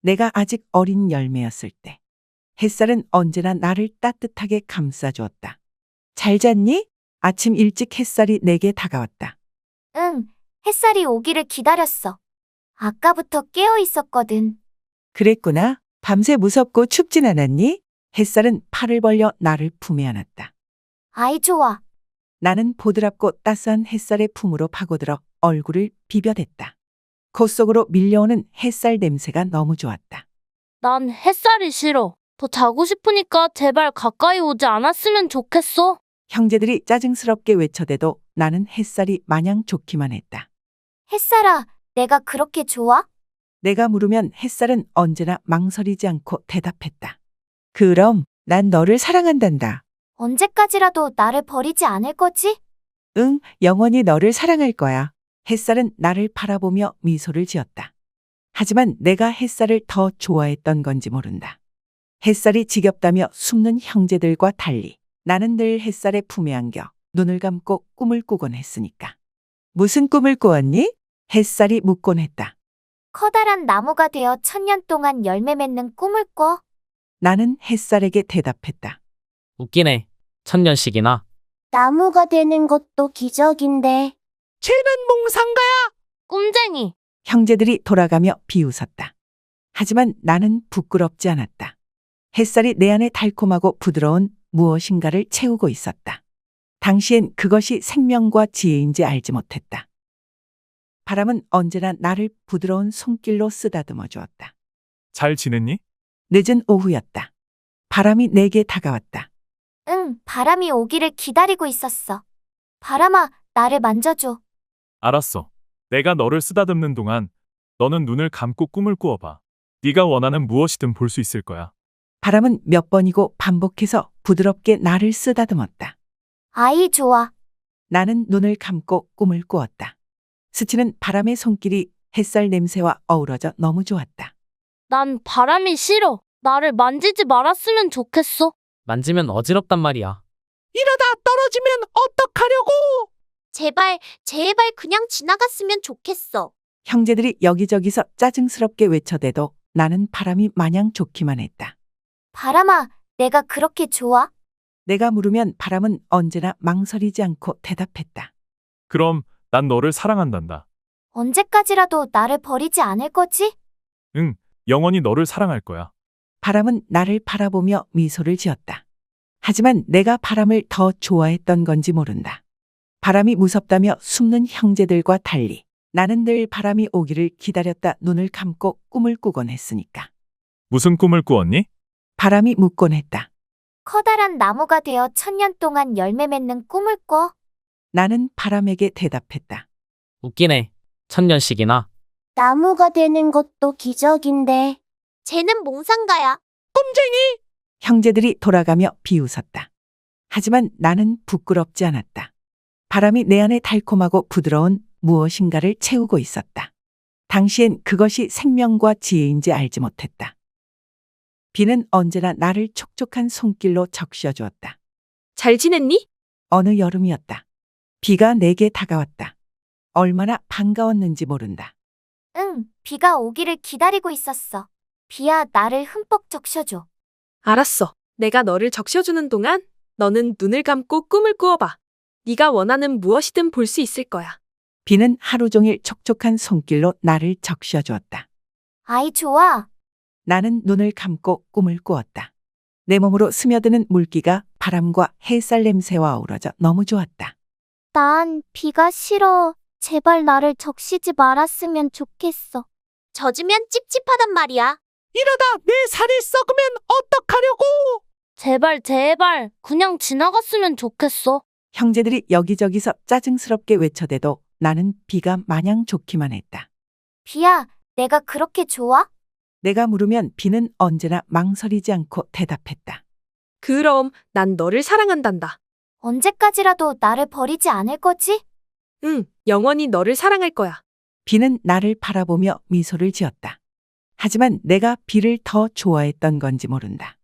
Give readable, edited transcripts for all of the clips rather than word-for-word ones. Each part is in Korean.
내가 아직 어린 열매였을 때 햇살은 언제나 나를 따뜻하게 감싸주었다. 잘 잤니? 아침 일찍 햇살이 내게 다가왔다. 응, 햇살이 오기를 기다렸어. 아까부터 깨어 있었거든. 그랬구나. 밤새 무섭고 춥진 않았니? 햇살은 팔을 벌려 나를 품에 안았다. 아이 좋아. 나는 보드랍고 따스한 햇살의 품으로 파고들어 얼굴을 비벼댔다. 코 속으로 밀려오는 햇살 냄새가 너무 좋았다. 난 햇살이 싫어. 더 자고 싶으니까 제발 가까이 오지 않았으면 좋겠어. 형제들이 짜증스럽게 외쳐대도 나는 햇살이 마냥 좋기만 했다. 햇살아, 내가 그렇게 좋아? 내가 물으면 햇살은 언제나 망설이지 않고 대답했다. 그럼 난 너를 사랑한단다. 언제까지라도 나를 버리지 않을 거지? 응, 영원히 너를 사랑할 거야. 햇살은 나를 바라보며 미소를 지었다. 하지만 내가 햇살을 더 좋아했던 건지 모른다. 햇살이 지겹다며 숨는 형제들과 달리 나는 늘 햇살의 품에 안겨 눈을 감고 꿈을 꾸곤 했으니까. 무슨 꿈을 꾸었니? 햇살이 묻곤 했다. 커다란 나무가 되어 천년 동안 열매 맺는 꿈을 꿔. 나는 햇살에게 대답했다. 웃기네. 1000년씩이나. 나무가 되는 것도 기적인데. 쟤는 몽상가야! 꿈쟁이. 형제들이 돌아가며 비웃었다. 하지만 나는 부끄럽지 않았다. 햇살이 내 안에 달콤하고 부드러운 무엇인가를 채우고 있었다. 당시엔 그것이 생명과 지혜인지 알지 못했다. 바람은 언제나 나를 부드러운 손길로 쓰다듬어 주었다. 잘 지냈니? 늦은 오후였다. 바람이 내게 다가왔다. 응, 바람이 오기를 기다리고 있었어. 바람아, 나를 만져줘. 알았어. 내가 너를 쓰다듬는 동안 너는 눈을 감고 꿈을 꾸어봐. 네가 원하는 무엇이든 볼 수 있을 거야. 바람은 몇 번이고 반복해서 부드럽게 나를 쓰다듬었다. 아이 좋아. 나는 눈을 감고 꿈을 꾸었다. 스치는 바람의 손길이 햇살 냄새와 어우러져 너무 좋았다. 난 바람이 싫어. 나를 만지지 말았으면 좋겠어. 만지면 어지럽단 말이야. 이러다 떨어지면 어떡하려고! 제발 그냥 지나갔으면 좋겠어. 형제들이 여기저기서 짜증스럽게 외쳐대도 나는 바람이 마냥 좋기만 했다. 바람아, 내가 그렇게 좋아? 내가 물으면 바람은 언제나 망설이지 않고 대답했다. 그럼 난 너를 사랑한단다. 언제까지라도 나를 버리지 않을 거지? 응, 영원히 너를 사랑할 거야. 바람은 나를 바라보며 미소를 지었다. 하지만 내가 바람을 더 좋아했던 건지 모른다. 바람이 무섭다며 숨는 형제들과 달리 나는 늘 바람이 오기를 기다렸다 눈을 감고 꿈을 꾸곤 했으니까. 무슨 꿈을 꾸었니? 바람이 묻곤 했다. 커다란 나무가 되어 천년 동안 열매 맺는 꿈을 꿔. 나는 바람에게 대답했다. 웃기네. 1000년씩이나. 나무가 되는 것도 기적인데. 쟤는 몽상가야. 형제들이 돌아가며 비웃었다. 하지만 나는 부끄럽지 않았다. 바람이 내 안에 달콤하고 부드러운 무엇인가를 채우고 있었다. 당시엔 그것이 생명과 지혜인지 알지 못했다. 비는 언제나 나를 촉촉한 손길로 적셔주었다. 잘 지냈니? 어느 여름이었다. 비가 내게 다가왔다. 얼마나 반가웠는지 모른다. 응, 비가 오기를 기다리고 있었어. 비야, 나를 흠뻑 적셔줘. 알았어. 내가 너를 적셔주는 동안 너는 눈을 감고 꿈을 꾸어봐. 네가 원하는 무엇이든 볼 수 있을 거야. 비는 하루 종일 촉촉한 손길로 나를 적셔주었다. 아이 좋아. 나는 눈을 감고 꿈을 꾸었다. 내 몸으로 스며드는 물기가 바람과 햇살 냄새와 어우러져 너무 좋았다. 난 비가 싫어. 제발 나를 적시지 말았으면 좋겠어. 젖으면 찝찝하단 말이야. 이러다 내 살이 썩으면 어떡하려고! 제발 그냥 지나갔으면 좋겠어. 형제들이 여기저기서 짜증스럽게 외쳐대도 나는 비가 마냥 좋기만 했다. 비야, 내가 그렇게 좋아? 내가 물으면 비는 언제나 망설이지 않고 대답했다. 그럼 난 너를 사랑한단다. 언제까지라도 나를 버리지 않을 거지? 응, 영원히 너를 사랑할 거야. 비는 나를 바라보며 미소를 지었다. 하지만 내가 비를 더 좋아했던 건지 모른다.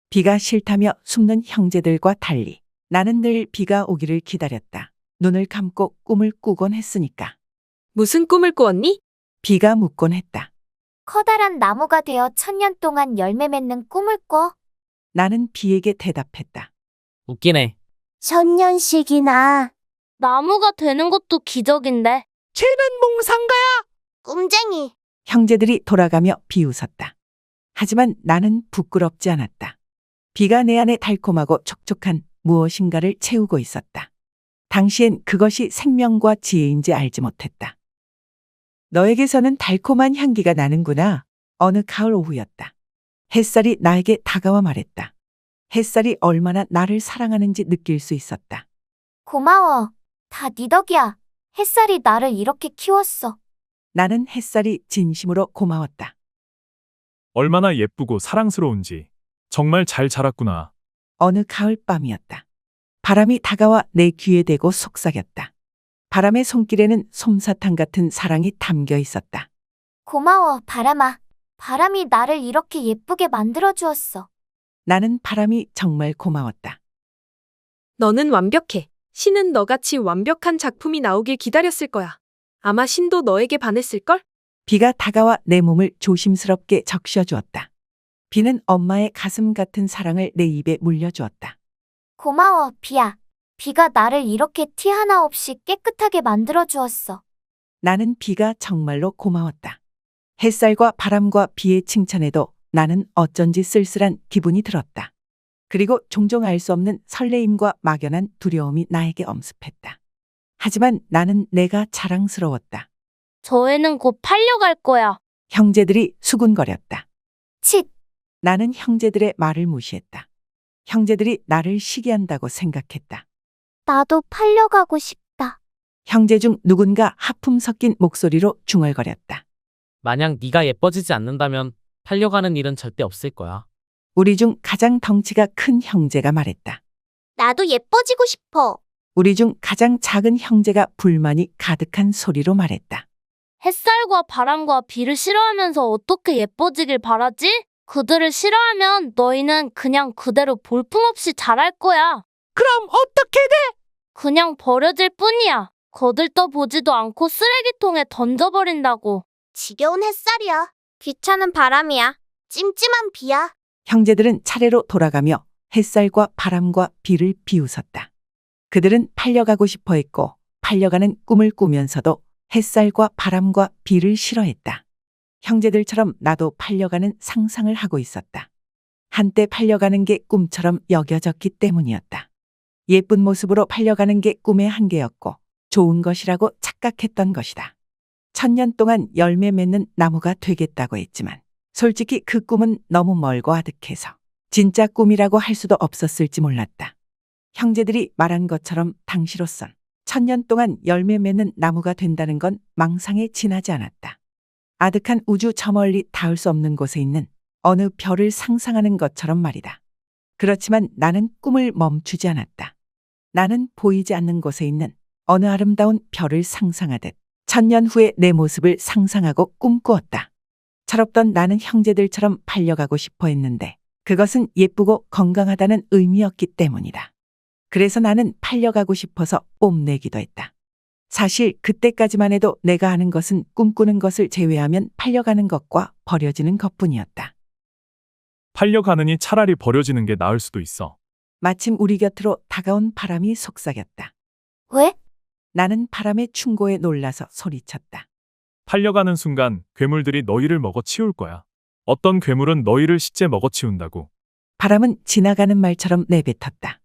비가 싫다며 숨는 형제들과 달리 나는 늘 비가 오기를 기다렸다. 눈을 감고 꿈을 꾸곤 했으니까. 무슨 꿈을 꾸었니? 비가 묻곤 했다. 커다란 나무가 되어 1000년 동안 열매 맺는 꿈을 꿔. 나는 비에게 대답했다. 웃기네. 1000년씩이나. 나무가 되는 것도 기적인데. 쟤는 몽상가야! 꿈쟁이. 형제들이 돌아가며 비웃었다. 하지만 나는 부끄럽지 않았다. 비가 내 안에 달콤하고 촉촉한 무엇인가를 채우고 있었다. 당시엔 그것이 생명과 지혜인지 알지 못했다. 너에게서는 달콤한 향기가 나는구나. 어느 가을 오후였다. 햇살이 나에게 다가와 말했다. 햇살이 얼마나 나를 사랑하는지 느낄 수 있었다. 고마워. 다 네 덕이야. 햇살이 나를 이렇게 키웠어. 나는 햇살이 진심으로 고마웠다. 얼마나 예쁘고 사랑스러운지. 정말 잘 자랐구나. 어느 가을 밤이었다. 바람이 다가와 내 귀에 대고 속삭였다. 바람의 손길에는 솜사탕 같은 사랑이 담겨 있었다. 고마워, 바람아. 바람이 나를 이렇게 예쁘게 만들어 주었어. 나는 바람이 정말 고마웠다. 너는 완벽해. 신은 너같이 완벽한 작품이 나오길 기다렸을 거야. 아마 신도 너에게 반했을걸? 비가 다가와 내 몸을 조심스럽게 적셔주었다. 비는 엄마의 가슴 같은 사랑을 내 입에 물려주었다. 고마워, 비야. 비가 나를 이렇게 티 하나 없이 깨끗하게 만들어 주었어. 나는 비가 정말로 고마웠다. 햇살과 바람과 비의 칭찬에도 나는 어쩐지 쓸쓸한 기분이 들었다. 그리고 종종 알 수 없는 설레임과 막연한 두려움이 나에게 엄습했다. 하지만 나는 내가 자랑스러웠다. 저 애는 곧 팔려갈 거야. 형제들이 수군거렸다. 칫! 나는 형제들의 말을 무시했다. 형제들이 나를 시기한다고 생각했다. 나도 팔려가고 싶다. 형제 중 누군가 하품 섞인 목소리로 중얼거렸다. 만약 네가 예뻐지지 않는다면 팔려가는 일은 절대 없을 거야. 우리 중 가장 덩치가 큰 형제가 말했다. 나도 예뻐지고 싶어. 우리 중 가장 작은 형제가 불만이 가득한 소리로 말했다. 햇살과 바람과 비를 싫어하면서 어떻게 예뻐지길 바라지? 그들을 싫어하면 너희는 그냥 그대로 볼품없이 자랄 거야. 그럼 어떻게 돼? 그냥 버려질 뿐이야. 거들떠 보지도 않고 쓰레기통에 던져버린다고. 지겨운 햇살이야. 귀찮은 바람이야. 찜찜한 비야. 형제들은 차례로 돌아가며 햇살과 바람과 비를 비웃었다. 그들은 팔려가고 싶어 했고 팔려가는 꿈을 꾸면서도 햇살과 바람과 비를 싫어했다. 형제들처럼 나도 팔려가는 상상을 하고 있었다. 한때 팔려가는 게 꿈처럼 여겨졌기 때문이었다. 예쁜 모습으로 팔려가는 게 꿈의 한계였고 좋은 것이라고 착각했던 것이다. 1000년 동안 열매 맺는 나무가 되겠다고 했지만 솔직히 그 꿈은 너무 멀고 아득해서 진짜 꿈이라고 할 수도 없었을지 몰랐다. 형제들이 말한 것처럼 당시로선 1000년 동안 열매 맺는 나무가 된다는 건 망상에 지나지 않았다. 아득한 우주 저 멀리 닿을 수 없는 곳에 있는 어느 별을 상상하는 것처럼 말이다. 그렇지만 나는 꿈을 멈추지 않았다. 나는 보이지 않는 곳에 있는 어느 아름다운 별을 상상하듯 1000년 후의 내 모습을 상상하고 꿈꾸었다. 철없던 나는 형제들처럼 팔려가고 싶어 했는데 그것은 예쁘고 건강하다는 의미였기 때문이다. 그래서 나는 팔려가고 싶어서 뽐내기도 했다. 사실 그때까지만 해도 내가 아는 것은 꿈꾸는 것을 제외하면 팔려가는 것과 버려지는 것뿐이었다. 팔려가느니 차라리 버려지는 게 나을 수도 있어. 마침 우리 곁으로 다가온 바람이 속삭였다. 왜? 나는 바람의 충고에 놀라서 소리쳤다. 팔려가는 순간 괴물들이 너희를 먹어치울 거야. 어떤 괴물은 너희를 실제 먹어치운다고. 바람은 지나가는 말처럼 내뱉었다.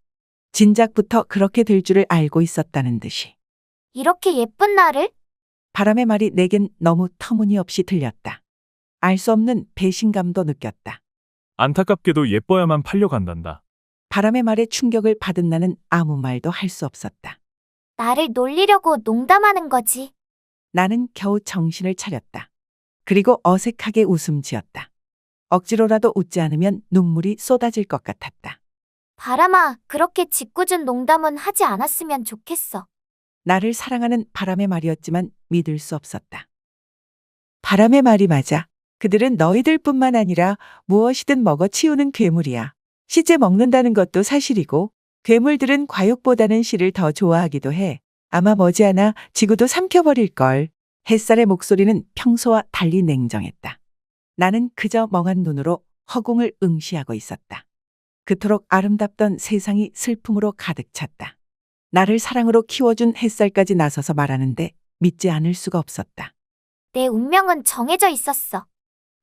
진작부터 그렇게 될 줄을 알고 있었다는 듯이. 이렇게 예쁜 나를? 바람의 말이 내겐 너무 터무니없이 들렸다. 알 수 없는 배신감도 느꼈다. 안타깝게도 예뻐야만 팔려간단다. 바람의 말에 충격을 받은 나는 아무 말도 할 수 없었다. 나를 놀리려고 농담하는 거지. 나는 겨우 정신을 차렸다. 그리고 어색하게 웃음 지었다. 억지로라도 웃지 않으면 눈물이 쏟아질 것 같았다. 바람아, 그렇게 짓궂은 농담은 하지 않았으면 좋겠어. 나를 사랑하는 바람의 말이었지만 믿을 수 없었다. 바람의 말이 맞아. 그들은 너희들뿐만 아니라 무엇이든 먹어치우는 괴물이야. 시체 먹는다는 것도 사실이고 괴물들은 과육보다는 씨를 더 좋아하기도 해. 아마 머지않아 지구도 삼켜버릴걸. 햇살의 목소리는 평소와 달리 냉정했다. 나는 그저 멍한 눈으로 허공을 응시하고 있었다. 그토록 아름답던 세상이 슬픔으로 가득 찼다. 나를 사랑으로 키워준 햇살까지 나서서 말하는데 믿지 않을 수가 없었다. 내 운명은 정해져 있었어.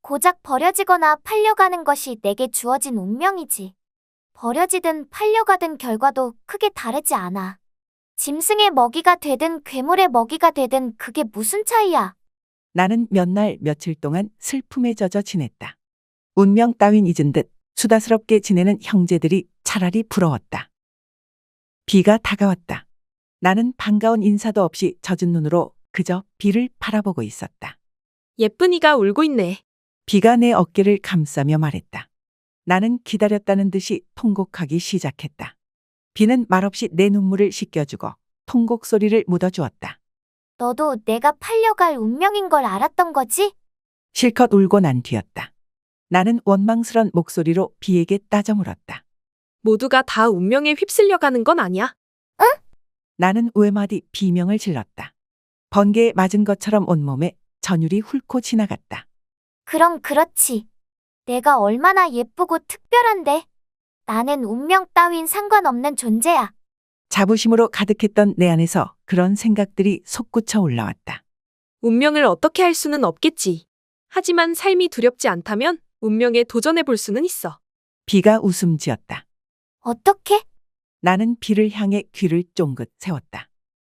고작 버려지거나 팔려가는 것이 내게 주어진 운명이지. 버려지든 팔려가든 결과도 크게 다르지 않아. 짐승의 먹이가 되든 괴물의 먹이가 되든 그게 무슨 차이야. 나는 몇 날 며칠 동안 슬픔에 젖어 지냈다. 운명 따윈 잊은 듯 수다스럽게 지내는 형제들이 차라리 부러웠다. 비가 다가왔다. 나는 반가운 인사도 없이 젖은 눈으로 그저 비를 바라보고 있었다. 예쁜이가 울고 있네. 비가 내 어깨를 감싸며 말했다. 나는 기다렸다는 듯이 통곡하기 시작했다. 비는 말없이 내 눈물을 씻겨주고 통곡 소리를 묻어주었다. 너도 내가 팔려갈 운명인 걸 알았던 거지? 실컷 울고 난 뒤였다. 나는 원망스런 목소리로 비에게 따져 물었다. 모두가 다 운명에 휩쓸려가는 건 아니야. 나는 외마디 비명을 질렀다. 번개에 맞은 것처럼 온몸에 전율이 훑고 지나갔다. 그럼 그렇지. 내가 얼마나 예쁘고 특별한데. 나는 운명 따윈 상관없는 존재야. 자부심으로 가득했던 내 안에서 그런 생각들이 솟구쳐 올라왔다. 운명을 어떻게 할 수는 없겠지. 하지만 삶이 두렵지 않다면 운명에 도전해 볼 수는 있어. 비가 웃음 지었다. 어떻게? 나는 비를 향해 귀를 쫑긋 세웠다.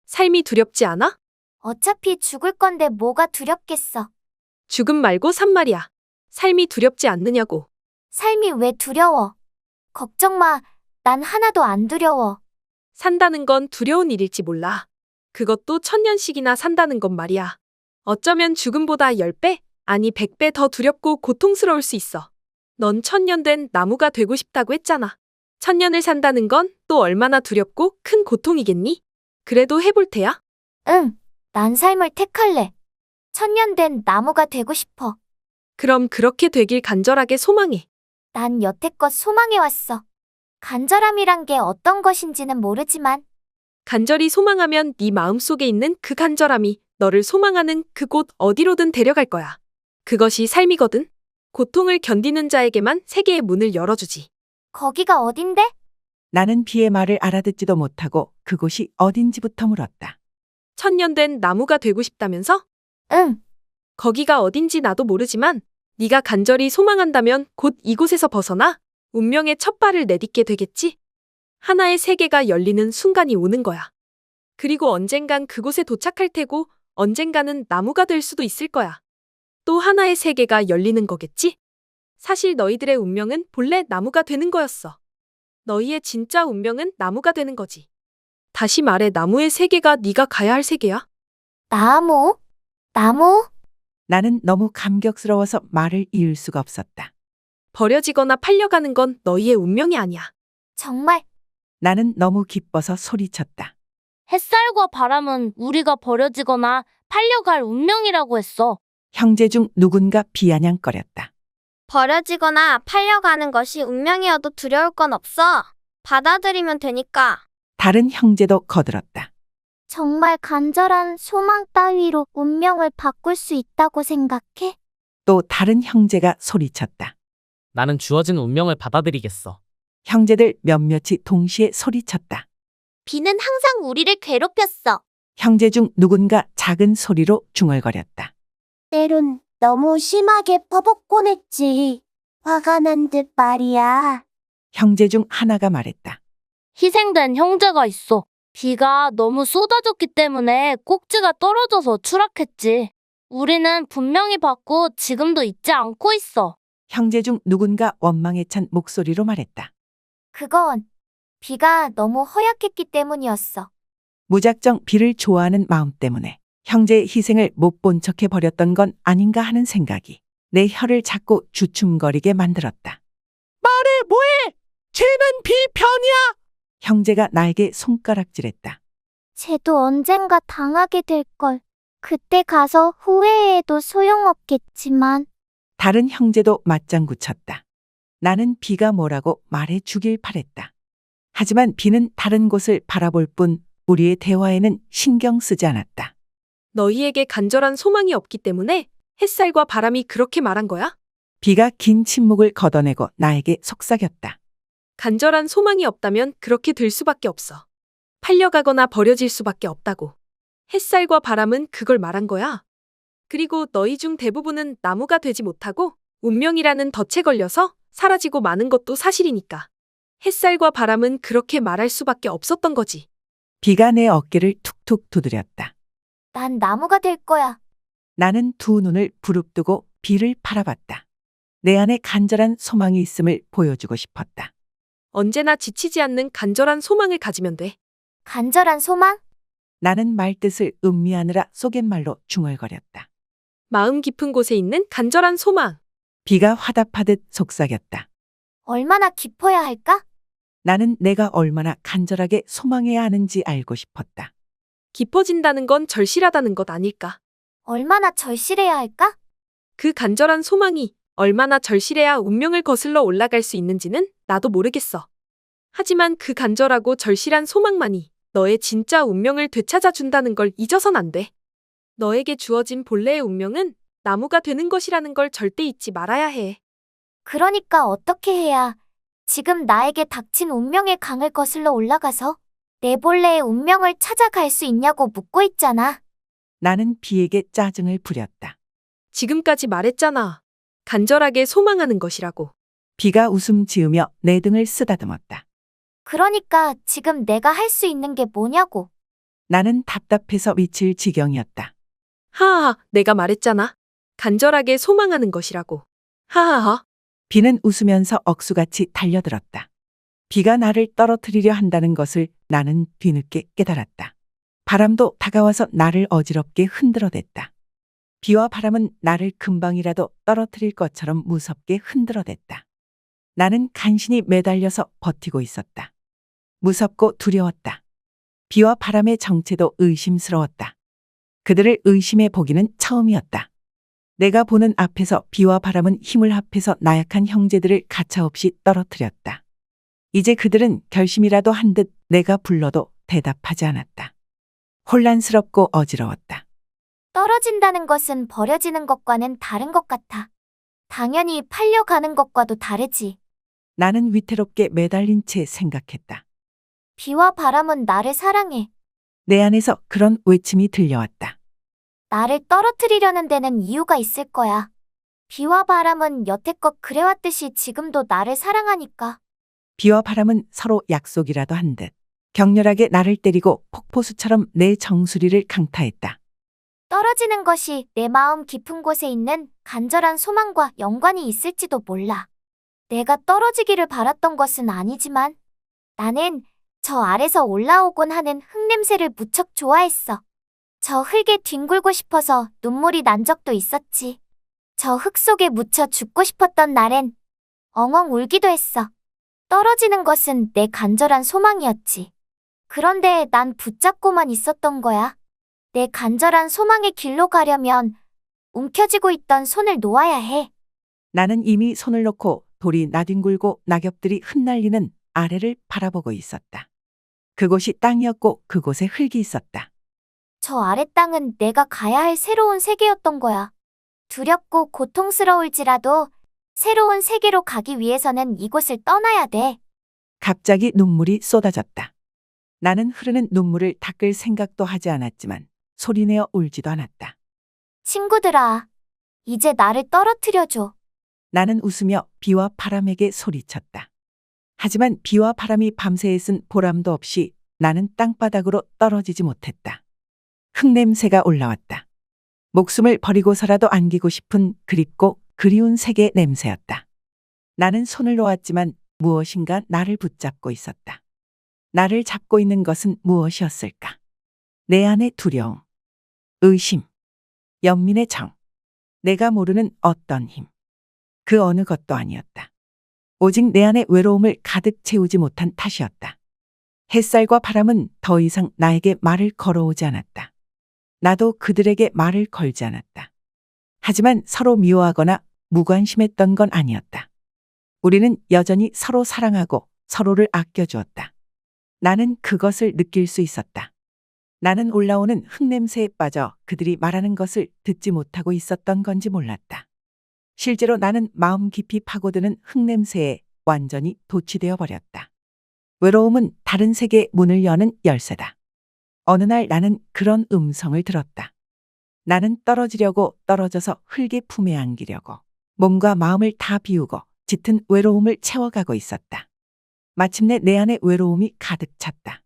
삶이 두렵지 않아? 어차피 죽을 건데 뭐가 두렵겠어. 죽음 말고 산 말이야. 삶이 두렵지 않느냐고. 삶이 왜 두려워? 걱정 마. 난 하나도 안 두려워. 산다는 건 두려운 일일지 몰라. 그것도 1000년씩이나 산다는 건 말이야. 어쩌면 죽음보다 10배, 아니 100배 더 두렵고 고통스러울 수 있어. 넌 1000년 된 나무가 되고 싶다고 했잖아. 1000년을 산다는 건 또 얼마나 두렵고 큰 고통이겠니? 그래도 해볼 테야? 응. 난 삶을 택할래. 1000년 된 나무가 되고 싶어. 그럼 그렇게 되길 간절하게 소망해. 난 여태껏 소망해왔어. 간절함이란 게 어떤 것인지는 모르지만 간절히 소망하면 네 마음속에 있는 그 간절함이 너를 소망하는 그곳 어디로든 데려갈 거야. 그것이 삶이거든. 고통을 견디는 자에게만 세계의 문을 열어주지. 거기가 어딘데? 나는 비의 말을 알아듣지도 못하고 그곳이 어딘지부터 물었다. 1000년 된 나무가 되고 싶다면서? 응. 거기가 어딘지 나도 모르지만 네가 간절히 소망한다면 곧 이곳에서 벗어나 운명의 첫 발을 내딛게 되겠지? 하나의 세계가 열리는 순간이 오는 거야. 그리고 언젠간 그곳에 도착할 테고 언젠가는 나무가 될 수도 있을 거야. 또 하나의 세계가 열리는 거겠지? 사실 너희들의 운명은 본래 나무가 되는 거였어. 너희의 진짜 운명은 나무가 되는 거지. 다시 말해 나무의 세계가 네가 가야 할 세계야. 나무? 나무? 나는 너무 감격스러워서 말을 이을 수가 없었다. 버려지거나 팔려가는 건 너희의 운명이 아니야. 정말 나는 너무 기뻐서 소리쳤다. 햇살과 바람은 우리가 버려지거나 팔려갈 운명이라고 했어. 형제 중 누군가 비아냥거렸다. 버려지거나 팔려가는 것이 운명이어도 두려울 건 없어. 받아들이면 되니까. 다른 형제도 거들었다. 정말 간절한 소망 따위로 운명을 바꿀 수 있다고 생각해? 또 다른 형제가 소리쳤다. 나는 주어진 운명을 받아들이겠어. 형제들 몇몇이 동시에 소리쳤다. 비는 항상 우리를 괴롭혔어. 형제 중 누군가 작은 소리로 중얼거렸다. 때론 너무 심하게 퍼붓곤 했지. 화가 난 듯 말이야. 형제 중 하나가 말했다. 희생된 형제가 있어. 비가 너무 쏟아졌기 때문에 꼭지가 떨어져서 추락했지. 우리는 분명히 받고 지금도 잊지 않고 있어. 형제 중 누군가 원망에 찬 목소리로 말했다. 그건 비가 너무 허약했기 때문이었어. 무작정 비를 좋아하는 마음 때문에 형제의 희생을 못 본 척해 버렸던 건 아닌가 하는 생각이 내 혀를 자꾸 주춤거리게 만들었다. 말해 뭐해! 쟤는 비 편이야! 형제가 나에게 손가락질했다. 쟤도 언젠가 당하게 될걸. 그때 가서 후회해도 소용없겠지만 다른 형제도 맞장구 쳤다. 나는 비가 뭐라고 말해 주길 바랬다. 하지만 비는 다른 곳을 바라볼 뿐 우리의 대화에는 신경 쓰지 않았다. 너희에게 간절한 소망이 없기 때문에 햇살과 바람이 그렇게 말한 거야? 비가 긴 침묵을 걷어내고 나에게 속삭였다. 간절한 소망이 없다면 그렇게 될 수밖에 없어. 팔려가거나 버려질 수밖에 없다고. 햇살과 바람은 그걸 말한 거야. 그리고 너희 중 대부분은 나무가 되지 못하고 운명이라는 덫에 걸려서 사라지고 마는 것도 사실이니까. 햇살과 바람은 그렇게 말할 수밖에 없었던 거지. 비가 내 어깨를 툭툭 두드렸다. 난 나무가 될 거야. 나는 두 눈을 부릅뜨고 비를 바라봤다. 내 안에 간절한 소망이 있음을 보여주고 싶었다. 언제나 지치지 않는 간절한 소망을 가지면 돼. 간절한 소망? 나는 말뜻을 음미하느라 속갯말로 중얼거렸다. 마음 깊은 곳에 있는 간절한 소망. 비가 화답하듯 속삭였다. 얼마나 깊어야 할까? 나는 내가 얼마나 간절하게 소망해야 하는지 알고 싶었다. 깊어진다는 건 절실하다는 것 아닐까? 얼마나 절실해야 할까? 그 간절한 소망이 얼마나 절실해야 운명을 거슬러 올라갈 수 있는지는 나도 모르겠어. 하지만 그 간절하고 절실한 소망만이 너의 진짜 운명을 되찾아 준다는 걸 잊어선 안 돼. 너에게 주어진 본래의 운명은 나무가 되는 것이라는 걸 절대 잊지 말아야 해. 그러니까 어떻게 해야 지금 나에게 닥친 운명의 강을 거슬러 올라가서 내 본래의 운명을 찾아갈 수 있냐고 묻고 있잖아. 나는 비에게 짜증을 부렸다. 지금까지 말했잖아. 간절하게 소망하는 것이라고. 비가 웃음 지으며 내 등을 쓰다듬었다. 그러니까 지금 내가 할 수 있는 게 뭐냐고. 나는 답답해서 미칠 지경이었다. 하하하, 내가 말했잖아. 간절하게 소망하는 것이라고. 하하하. 비는 웃으면서 억수같이 달려들었다. 비가 나를 떨어뜨리려 한다는 것을 나는 뒤늦게 깨달았다. 바람도 다가와서 나를 어지럽게 흔들어댔다. 비와 바람은 나를 금방이라도 떨어뜨릴 것처럼 무섭게 흔들어댔다. 나는 간신히 매달려서 버티고 있었다. 무섭고 두려웠다. 비와 바람의 정체도 의심스러웠다. 그들을 의심해 보기는 처음이었다. 내가 보는 앞에서 비와 바람은 힘을 합해서 나약한 형제들을 가차없이 떨어뜨렸다. 이제 그들은 결심이라도 한 듯 내가 불러도 대답하지 않았다. 혼란스럽고 어지러웠다. 떨어진다는 것은 버려지는 것과는 다른 것 같아. 당연히 팔려가는 것과도 다르지. 나는 위태롭게 매달린 채 생각했다. 비와 바람은 나를 사랑해. 내 안에서 그런 외침이 들려왔다. 나를 떨어뜨리려는 데는 이유가 있을 거야. 비와 바람은 여태껏 그래왔듯이 지금도 나를 사랑하니까. 비와 바람은 서로 약속이라도 한 듯 격렬하게 나를 때리고 폭포수처럼 내 정수리를 강타했다. 떨어지는 것이 내 마음 깊은 곳에 있는 간절한 소망과 연관이 있을지도 몰라. 내가 떨어지기를 바랐던 것은 아니지만 나는 저 아래서 올라오곤 하는 흙냄새를 무척 좋아했어. 저 흙에 뒹굴고 싶어서 눈물이 난 적도 있었지. 저 흙 속에 묻혀 죽고 싶었던 날엔 엉엉 울기도 했어. 떨어지는 것은 내 간절한 소망이었지. 그런데 난 붙잡고만 있었던 거야. 내 간절한 소망의 길로 가려면 움켜쥐고 있던 손을 놓아야 해. 나는 이미 손을 놓고 돌이 나뒹굴고 낙엽들이 흩날리는 아래를 바라보고 있었다. 그곳이 땅이었고 그곳에 흙이 있었다. 저 아래 땅은 내가 가야 할 새로운 세계였던 거야. 두렵고 고통스러울지라도 새로운 세계로 가기 위해서는 이곳을 떠나야 돼. 갑자기 눈물이 쏟아졌다. 나는 흐르는 눈물을 닦을 생각도 하지 않았지만 소리내어 울지도 않았다. 친구들아, 이제 나를 떨어뜨려줘. 나는 웃으며 비와 바람에게 소리쳤다. 하지만 비와 바람이 밤새 애쓴 보람도 없이 나는 땅바닥으로 떨어지지 못했다. 흙냄새가 올라왔다. 목숨을 버리고서라도 안기고 싶은 그립고 그리운 색의 냄새였다. 나는 손을 놓았지만 무엇인가 나를 붙잡고 있었다. 나를 잡고 있는 것은 무엇이었을까? 내 안의 두려움, 의심, 연민의 정, 내가 모르는 어떤 힘. 그 어느 것도 아니었다. 오직 내 안의 외로움을 가득 채우지 못한 탓이었다. 햇살과 바람은 더 이상 나에게 말을 걸어오지 않았다. 나도 그들에게 말을 걸지 않았다. 하지만 서로 미워하거나 무관심했던 건 아니었다. 우리는 여전히 서로 사랑하고 서로를 아껴주었다. 나는 그것을 느낄 수 있었다. 나는 올라오는 흙냄새에 빠져 그들이 말하는 것을 듣지 못하고 있었던 건지 몰랐다. 실제로 나는 마음 깊이 파고드는 흙냄새에 완전히 도취되어 버렸다. 외로움은 다른 세계의 문을 여는 열쇠다. 어느 날 나는 그런 음성을 들었다. 나는 떨어지려고 떨어져서 흙의 품에 안기려고 몸과 마음을 다 비우고 짙은 외로움을 채워가고 있었다. 마침내 내 안에 외로움이 가득 찼다.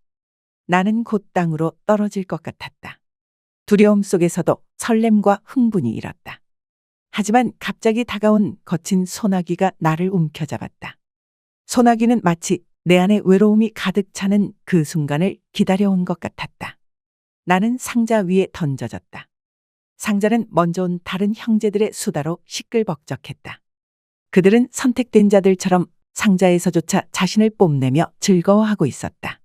나는 곧 땅으로 떨어질 것 같았다. 두려움 속에서도 설렘과 흥분이 일었다. 하지만 갑자기 다가온 거친 소나기가 나를 움켜잡았다. 소나기는 마치 내 안에 외로움이 가득 차는 그 순간을 기다려온 것 같았다. 나는 상자 위에 던져졌다. 상자는 먼저 온 다른 형제들의 수다로 시끌벅적했다. 그들은 선택된 자들처럼 상자에서조차 자신을 뽐내며 즐거워하고 있었다.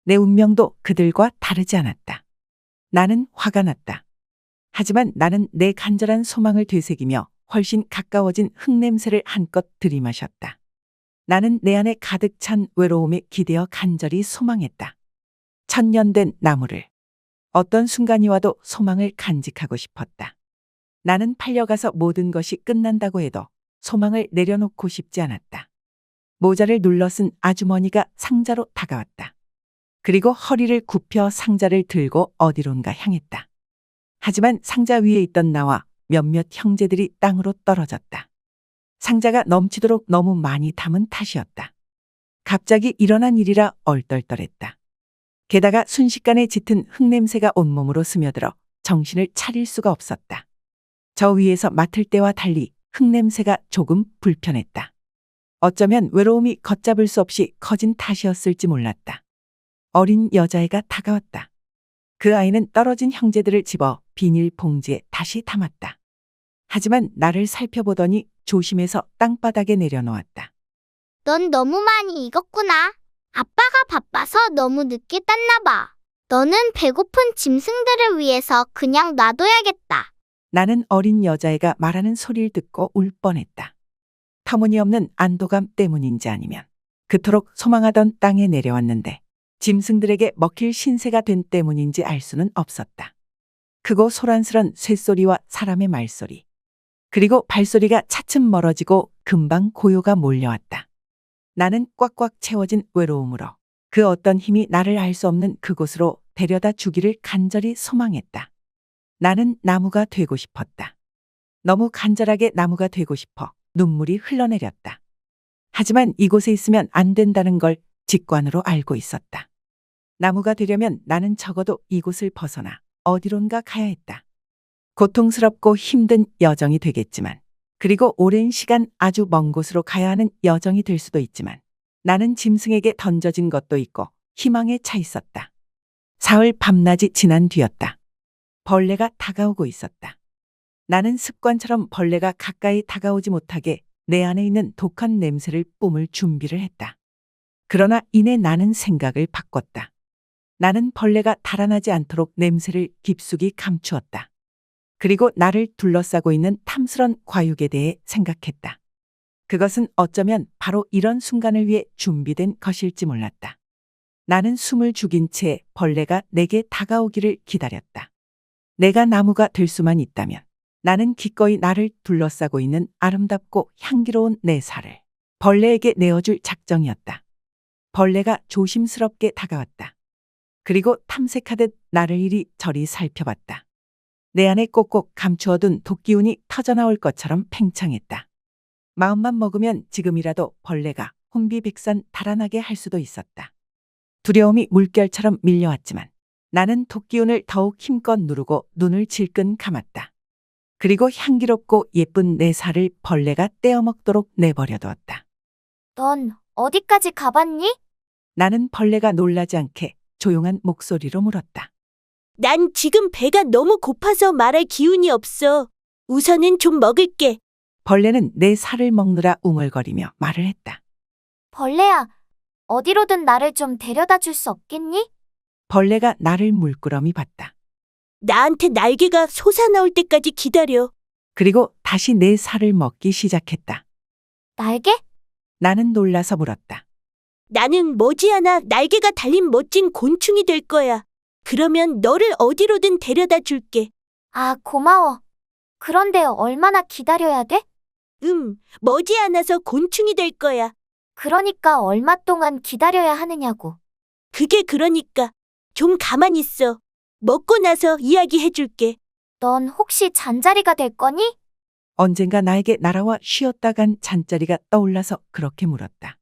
내 운명도 그들과 다르지 않았다. 나는 화가 났다. 하지만 나는 내 간절한 소망을 되새기며 훨씬 가까워진 흙냄새를 한껏 들이마셨다. 나는 내 안에 가득 찬 외로움에 기대어 간절히 소망했다. 천년된 나무를. 어떤 순간이 와도 소망을 간직하고 싶었다. 나는 팔려가서 모든 것이 끝난다고 해도 소망을 내려놓고 싶지 않았다. 모자를 눌러 쓴 아주머니가 상자로 다가왔다. 그리고 허리를 굽혀 상자를 들고 어디론가 향했다. 하지만 상자 위에 있던 나와 몇몇 형제들이 땅으로 떨어졌다. 상자가 넘치도록 너무 많이 담은 탓이었다. 갑자기 일어난 일이라 얼떨떨했다. 게다가 순식간에 짙은 흙냄새가 온몸으로 스며들어 정신을 차릴 수가 없었다. 저 위에서 맡을 때와 달리 흙냄새가 조금 불편했다. 어쩌면 외로움이 걷잡을 수 없이 커진 탓이었을지 몰랐다. 어린 여자애가 다가왔다. 그 아이는 떨어진 형제들을 집어 비닐 봉지에 다시 담았다. 하지만 나를 살펴보더니 조심해서 땅바닥에 내려놓았다. 넌 너무 많이 익었구나. 아빠가 바빠서 너무 늦게 땄나 봐. 너는 배고픈 짐승들을 위해서 그냥 놔둬야겠다. 나는 어린 여자애가 말하는 소리를 듣고 울 뻔했다. 터무니없는 안도감 때문인지 아니면 그토록 소망하던 땅에 내려왔는데 짐승들에게 먹힐 신세가 된 때문인지 알 수는 없었다. 크고 소란스런 쇳소리와 사람의 말소리, 그리고 발소리가 차츰 멀어지고 금방 고요가 몰려왔다. 나는 꽉꽉 채워진 외로움으로 그 어떤 힘이 나를 알 수 없는 그곳으로 데려다 주기를 간절히 소망했다. 나는 나무가 되고 싶었다. 너무 간절하게 나무가 되고 싶어 눈물이 흘러내렸다. 하지만 이곳에 있으면 안 된다는 걸 직관으로 알고 있었다. 나무가 되려면 나는 적어도 이곳을 벗어나 어디론가 가야 했다. 고통스럽고 힘든 여정이 되겠지만, 그리고 오랜 시간 아주 먼 곳으로 가야 하는 여정이 될 수도 있지만, 나는 짐승에게 던져진 것도 있고 희망에 차 있었다. 사흘 밤낮이 지난 뒤였다. 벌레가 다가오고 있었다. 나는 습관처럼 벌레가 가까이 다가오지 못하게 내 안에 있는 독한 냄새를 뿜을 준비를 했다. 그러나 이내 나는 생각을 바꿨다. 나는 벌레가 달아나지 않도록 냄새를 깊숙이 감추었다. 그리고 나를 둘러싸고 있는 탐스런 과육에 대해 생각했다. 그것은 어쩌면 바로 이런 순간을 위해 준비된 것일지 몰랐다. 나는 숨을 죽인 채 벌레가 내게 다가오기를 기다렸다. 내가 나무가 될 수만 있다면 나는 기꺼이 나를 둘러싸고 있는 아름답고 향기로운 내 살을 벌레에게 내어줄 작정이었다. 벌레가 조심스럽게 다가왔다. 그리고 탐색하듯 나를 이리저리 살펴봤다. 내 안에 꼭꼭 감추어둔 독기운이 터져나올 것처럼 팽창했다. 마음만 먹으면 지금이라도 벌레가 혼비백산 달아나게 할 수도 있었다. 두려움이 물결처럼 밀려왔지만 나는 독기운을 더욱 힘껏 누르고 눈을 질끈 감았다. 그리고 향기롭고 예쁜 내 살을 벌레가 떼어먹도록 내버려두었다. 넌 어디까지 가봤니? 나는 벌레가 놀라지 않게 조용한 목소리로 물었다. 난 지금 배가 너무 고파서 말할 기운이 없어. 우선은 좀 먹을게. 벌레는 내 살을 먹느라 웅얼거리며 말을 했다. 벌레야, 어디로든 나를 좀 데려다 줄 수 없겠니? 벌레가 나를 물끄러미 봤다. 나한테 날개가 솟아나올 때까지 기다려. 그리고 다시 내 살을 먹기 시작했다. 날개? 나는 놀라서 물었다. 나는 머지않아 날개가 달린 멋진 곤충이 될 거야. 그러면 너를 어디로든 데려다 줄게. 아, 고마워. 그런데 얼마나 기다려야 돼? 머지않아서 곤충이 될 거야. 그러니까 얼마 동안 기다려야 하느냐고. 그게 그러니까. 좀 가만히 있어. 먹고 나서 이야기해줄게. 넌 혹시 잔자리가 될 거니? 언젠가 나에게 날아와 쉬었다 간 잔자리가 떠올라서 그렇게 물었다.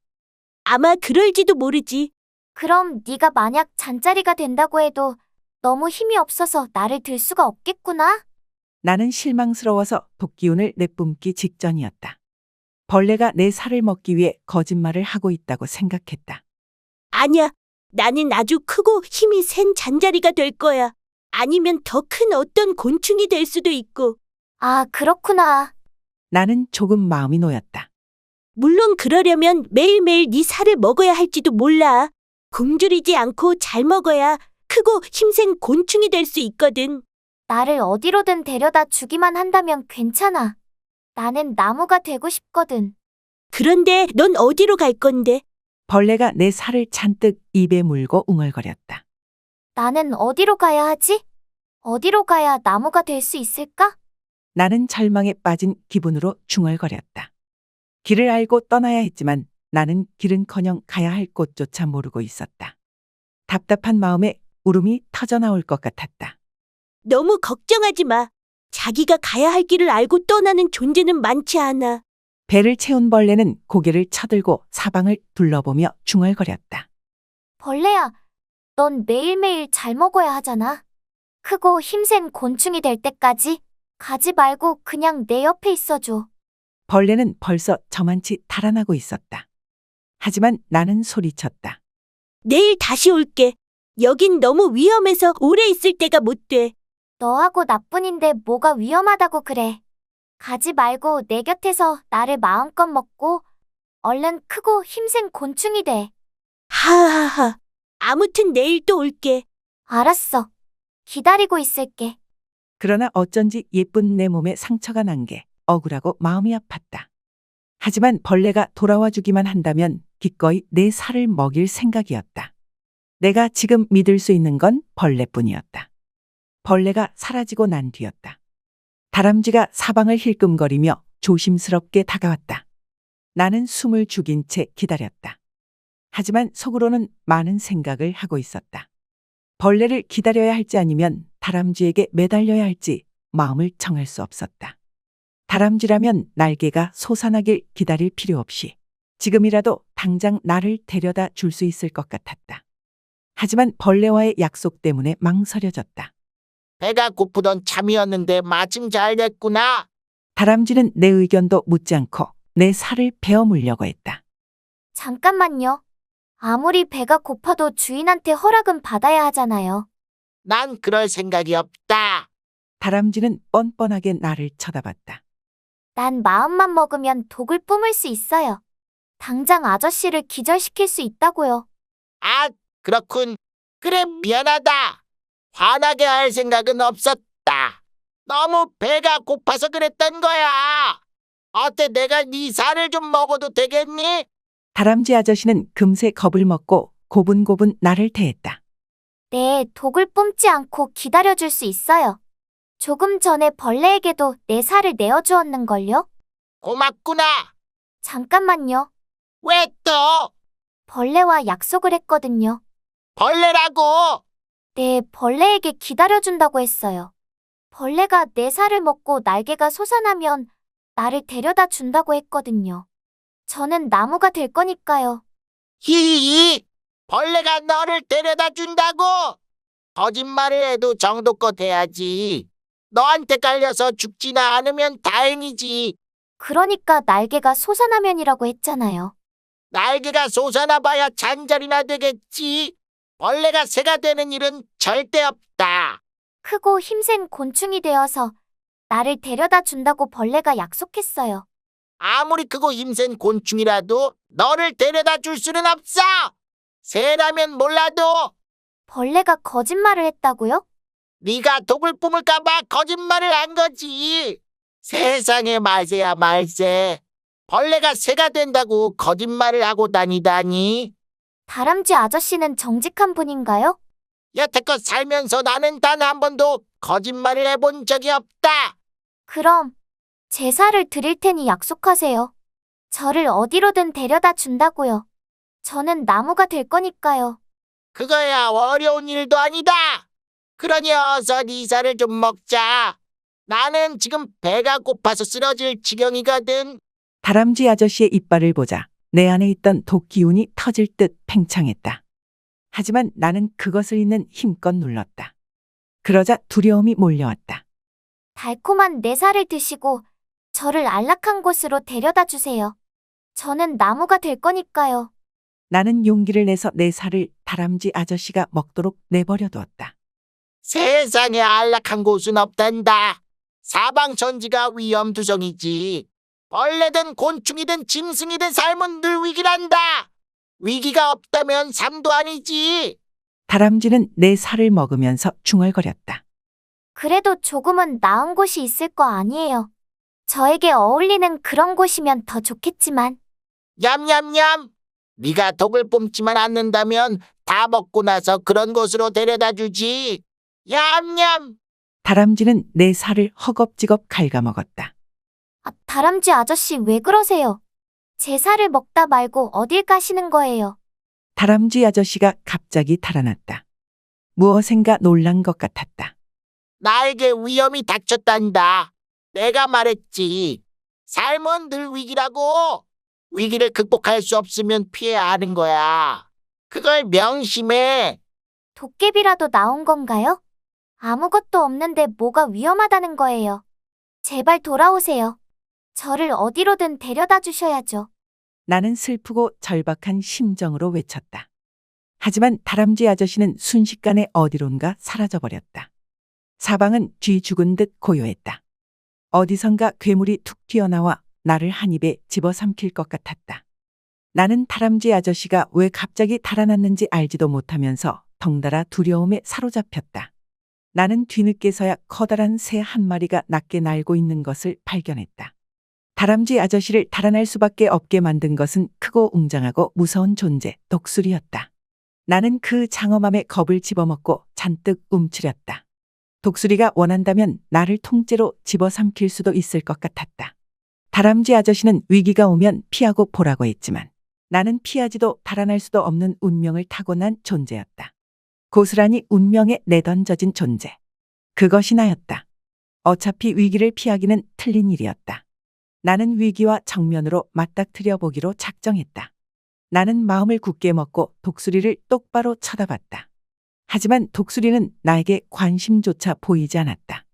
아마 그럴지도 모르지. 그럼 네가 만약 잔자리가 된다고 해도 너무 힘이 없어서 나를 들 수가 없겠구나. 나는 실망스러워서 도끼운을 내뿜기 직전이었다. 벌레가 내 살을 먹기 위해 거짓말을 하고 있다고 생각했다. 아니야. 나는 아주 크고 힘이 센 잔자리가 될 거야. 아니면 더 큰 어떤 곤충이 될 수도 있고. 아, 그렇구나. 나는 조금 마음이 놓였다. 물론 그러려면 매일매일 네 살을 먹어야 할지도 몰라. 굶주리지 않고 잘 먹어야 크고 힘센 곤충이 될 수 있거든. 나를 어디로든 데려다 주기만 한다면 괜찮아. 나는 나무가 되고 싶거든. 그런데 넌 어디로 갈 건데? 벌레가 내 살을 잔뜩 입에 물고 웅얼거렸다. 나는 어디로 가야 하지? 어디로 가야 나무가 될 수 있을까? 나는 절망에 빠진 기분으로 중얼거렸다. 길을 알고 떠나야 했지만 나는 길은커녕 가야 할 곳조차 모르고 있었다. 답답한 마음에 울음이 터져나올 것 같았다. 너무 걱정하지 마. 자기가 가야 할 길을 알고 떠나는 존재는 많지 않아. 배를 채운 벌레는 고개를 쳐들고 사방을 둘러보며 중얼거렸다. 벌레야, 넌 매일매일 잘 먹어야 하잖아. 크고 힘센 곤충이 될 때까지 가지 말고 그냥 내 옆에 있어줘. 벌레는 벌써 저만치 달아나고 있었다. 하지만 나는 소리쳤다. 내일 다시 올게. 여긴 너무 위험해서 오래 있을 때가 못 돼. 너하고 나뿐인데 뭐가 위험하다고 그래. 가지 말고 내 곁에서 나를 마음껏 먹고 얼른 크고 힘센 곤충이 돼. 하하하. 아무튼 내일 또 올게. 알았어. 기다리고 있을게. 그러나 어쩐지 예쁜 내 몸에 상처가 난 게 억울하고 마음이 아팠다. 하지만 벌레가 돌아와 주기만 한다면 기꺼이 내 살을 먹일 생각이었다. 내가 지금 믿을 수 있는 건 벌레뿐이었다. 벌레가 사라지고 난 뒤였다. 다람쥐가 사방을 힐끔거리며 조심스럽게 다가왔다. 나는 숨을 죽인 채 기다렸다. 하지만 속으로는 많은 생각을 하고 있었다. 벌레를 기다려야 할지 아니면 다람쥐에게 매달려야 할지 마음을 정할 수 없었다. 다람쥐라면 날개가 솟아나길 기다릴 필요 없이 지금이라도 당장 나를 데려다 줄 수 있을 것 같았다. 하지만 벌레와의 약속 때문에 망설여졌다. 배가 고프던 참이었는데 마침 잘 됐구나. 다람쥐는 내 의견도 묻지 않고 내 살을 베어 물려고 했다. 잠깐만요. 아무리 배가 고파도 주인한테 허락은 받아야 하잖아요. 난 그럴 생각이 없다. 다람쥐는 뻔뻔하게 나를 쳐다봤다. 난 마음만 먹으면 독을 뿜을 수 있어요. 당장 아저씨를 기절시킬 수 있다고요. 아, 그렇군. 그래, 미안하다. 화나게 할 생각은 없었다. 너무 배가 고파서 그랬던 거야. 어때, 내가 네 살을 좀 먹어도 되겠니? 다람쥐 아저씨는 금세 겁을 먹고 고분고분 나를 대했다. 네, 독을 뿜지 않고 기다려줄 수 있어요. 조금 전에 벌레에게도 내 살을 내어주었는걸요? 고맙구나. 잠깐만요. 왜 또? 벌레와 약속을 했거든요. 벌레라고. 네, 벌레에게 기다려준다고 했어요. 벌레가 내 살을 먹고 날개가 솟아나면 나를 데려다 준다고 했거든요. 저는 나무가 될 거니까요. 히히, 벌레가 너를 데려다 준다고? 거짓말을 해도 정도껏 해야지. 너한테 깔려서 죽지나 않으면 다행이지. 그러니까 날개가 솟아나면이라고 했잖아요. 날개가 솟아나봐야 잔자리나 되겠지. 벌레가 새가 되는 일은 절대 없다. 크고 힘센 곤충이 되어서 나를 데려다 준다고 벌레가 약속했어요. 아무리 크고 힘센 곤충이라도 너를 데려다 줄 수는 없어. 새라면 몰라도. 벌레가 거짓말을 했다고요? 네가 독을 뿜을까 봐 거짓말을 한 거지. 세상에 말세야 말세. 벌레가 새가 된다고 거짓말을 하고 다니다니. 다람쥐 아저씨는 정직한 분인가요? 여태껏 살면서 나는 단 한 번도 거짓말을 해본 적이 없다. 그럼 제사를 드릴 테니 약속하세요. 저를 어디로든 데려다 준다고요. 저는 나무가 될 거니까요. 그거야 어려운 일도 아니다. 그러니 어서 네 살을 좀 먹자. 나는 지금 배가 고파서 쓰러질 지경이거든. 다람쥐 아저씨의 이빨을 보자 내 안에 있던 독 기운이 터질 듯 팽창했다. 하지만 나는 그것을 잊는 힘껏 눌렀다. 그러자 두려움이 몰려왔다. 달콤한 내 살을 드시고 저를 안락한 곳으로 데려다 주세요. 저는 나무가 될 거니까요. 나는 용기를 내서 내 살을 다람쥐 아저씨가 먹도록 내버려 두었다. 세상에 안락한 곳은 없단다. 사방천지가 위험투성이지. 벌레든 곤충이든 짐승이든 삶은 늘 위기란다. 위기가 없다면 삶도 아니지. 다람쥐는 내 살을 먹으면서 중얼거렸다. 그래도 조금은 나은 곳이 있을 거 아니에요. 저에게 어울리는 그런 곳이면 더 좋겠지만. 냠냠냠. 네가 독을 뿜지만 않는다면 다 먹고 나서 그런 곳으로 데려다 주지. 냠냠. 다람쥐는 내 살을 허겁지겁 갉아먹었다. 다람쥐 아저씨 왜 그러세요? 제 살을 먹다 말고 어딜 가시는 거예요? 다람쥐 아저씨가 갑자기 달아났다. 무엇인가 놀란 것 같았다. 나에게 위험이 닥쳤단다. 내가 말했지. 삶은 늘 위기라고. 위기를 극복할 수 없으면 피해야 하는 거야. 그걸 명심해. 도깨비라도 나온 건가요? 아무것도 없는데 뭐가 위험하다는 거예요. 제발 돌아오세요. 저를 어디로든 데려다 주셔야죠. 나는 슬프고 절박한 심정으로 외쳤다. 하지만 다람쥐 아저씨는 순식간에 어디론가 사라져버렸다. 사방은 쥐 죽은 듯 고요했다. 어디선가 괴물이 툭 튀어나와 나를 한 입에 집어삼킬 것 같았다. 나는 다람쥐 아저씨가 왜 갑자기 달아났는지 알지도 못하면서 덩달아 두려움에 사로잡혔다. 나는 뒤늦게서야 커다란 새 한 마리가 낮게 날고 있는 것을 발견했다. 다람쥐 아저씨를 달아날 수밖에 없게 만든 것은 크고 웅장하고 무서운 존재, 독수리였다. 나는 그 장엄함에 겁을 집어먹고 잔뜩 움츠렸다. 독수리가 원한다면 나를 통째로 집어삼킬 수도 있을 것 같았다. 다람쥐 아저씨는 위기가 오면 피하고 보라고 했지만 나는 피하지도 달아날 수도 없는 운명을 타고난 존재였다. 고스란히 운명에 내던져진 존재. 그것이 나였다. 어차피 위기를 피하기는 틀린 일이었다. 나는 위기와 정면으로 맞닥뜨려 보기로 작정했다. 나는 마음을 굳게 먹고 독수리를 똑바로 쳐다봤다. 하지만 독수리는 나에게 관심조차 보이지 않았다.